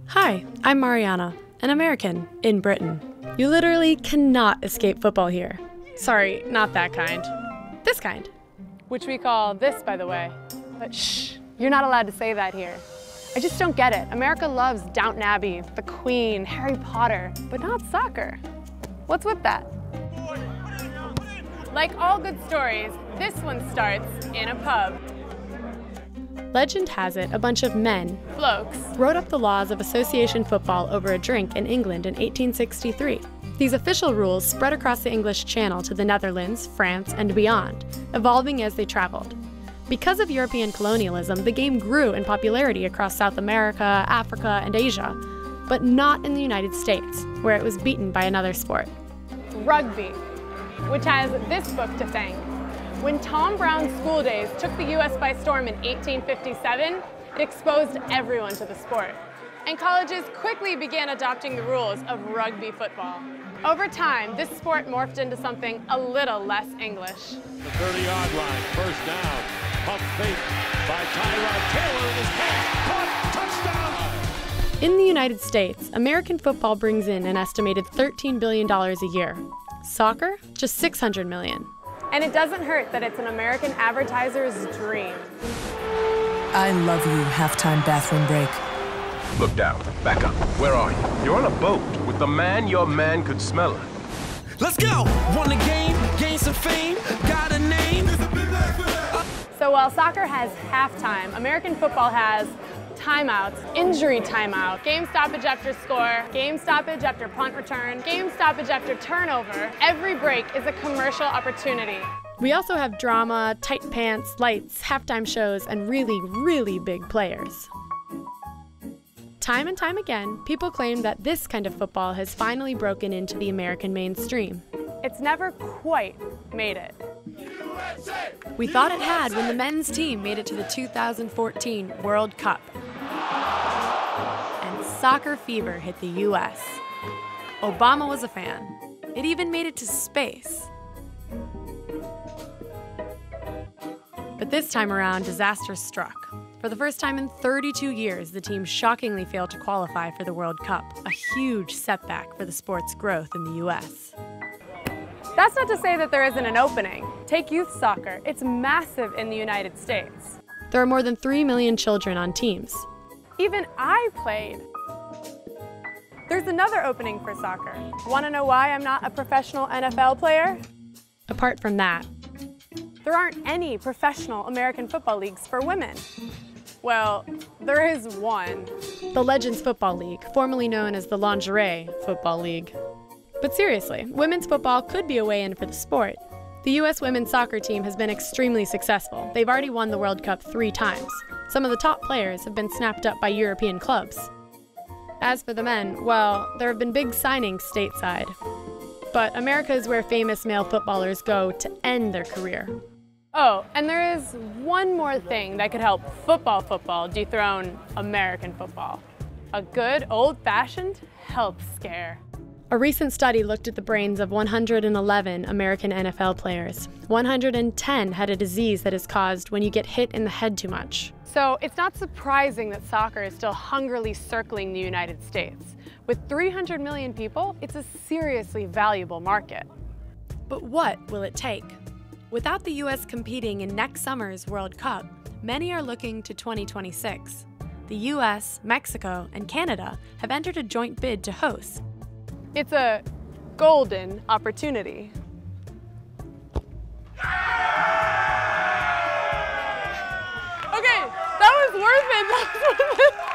Hi, I'm Marianna, an American in Britain. You literally cannot escape football here. Sorry, not that kind. This kind. Which we call this, by the way. But shh, you're not allowed to say that here. I just don't get it. America loves Downton Abbey, the Queen, Harry Potter, but not soccer. What's with that? Like all good stories, this one starts in a pub. Legend has it a bunch of men, blokes, wrote up the laws of association football over a drink in England in 1863. These official rules spread across the English Channel to the Netherlands, France, and beyond, evolving as they traveled. Because of European colonialism, the game grew in popularity across South America, Africa, and Asia, but not in the United States, where it was beaten by another sport. Rugby, which has this book to thank. When Tom Brown's school days took the U.S. by storm in 1857, it exposed everyone to the sport. And colleges quickly began adopting the rules of rugby football. Over time, this sport morphed into something a little less English. The 30-yard line, first down, pump fake by Tyrod Taylor in his pass, caught, touchdown! In the United States, American football brings in an estimated $13 billion a year. Soccer, just $600 million. And it doesn't hurt that it's an American advertiser's dream. I love you, halftime bathroom break. Look down, back up. Where are you? You're on a boat with the man your man could smell it. Let's go! Won the game, gained some fame, got a name. So while soccer has halftime, American football has timeouts, injury timeout, game stoppage after score, game stoppage after punt return, game stoppage after turnover. Every break is a commercial opportunity. We also have drama, tight pants, lights, halftime shows, and really, really big players. Time and time again, people claim that this kind of football has finally broken into the American mainstream. It's never quite made it. We thought it had when the men's team made it to the 2014 World Cup. And soccer fever hit the US. Obama was a fan. It even made it to space. But this time around, disaster struck. For the first time in 32 years, the team shockingly failed to qualify for the World Cup, a huge setback for the sport's growth in the US. That's not to say that there isn't an opening. Take youth soccer. It's massive in the United States. There are more than 3 million children on teams. Even I played. There's another opening for soccer. Want to know why I'm not a professional NFL player? Apart from that, there aren't any professional American football leagues for women. Well, there is one. The Legends Football League, formerly known as the Lingerie Football League. But seriously, women's football could be a way in for the sport. The U.S. women's soccer team has been extremely successful. They've already won the World Cup 3 times. Some of the top players have been snapped up by European clubs. As for the men, well, there have been big signings stateside. But America is where famous male footballers go to end their career. Oh, and there is one more thing that could help football dethrone American football. A good old-fashioned health scare. A recent study looked at the brains of 111 American NFL players. 110 had a disease that is caused when you get hit in the head too much. So it's not surprising that soccer is still hungrily circling the United States. With 300 million people, it's a seriously valuable market. But what will it take? Without the U.S. competing in next summer's World Cup, many are looking to 2026. The U.S., Mexico, and Canada have entered a joint bid to host. It's a golden opportunity. Okay, that was worth it.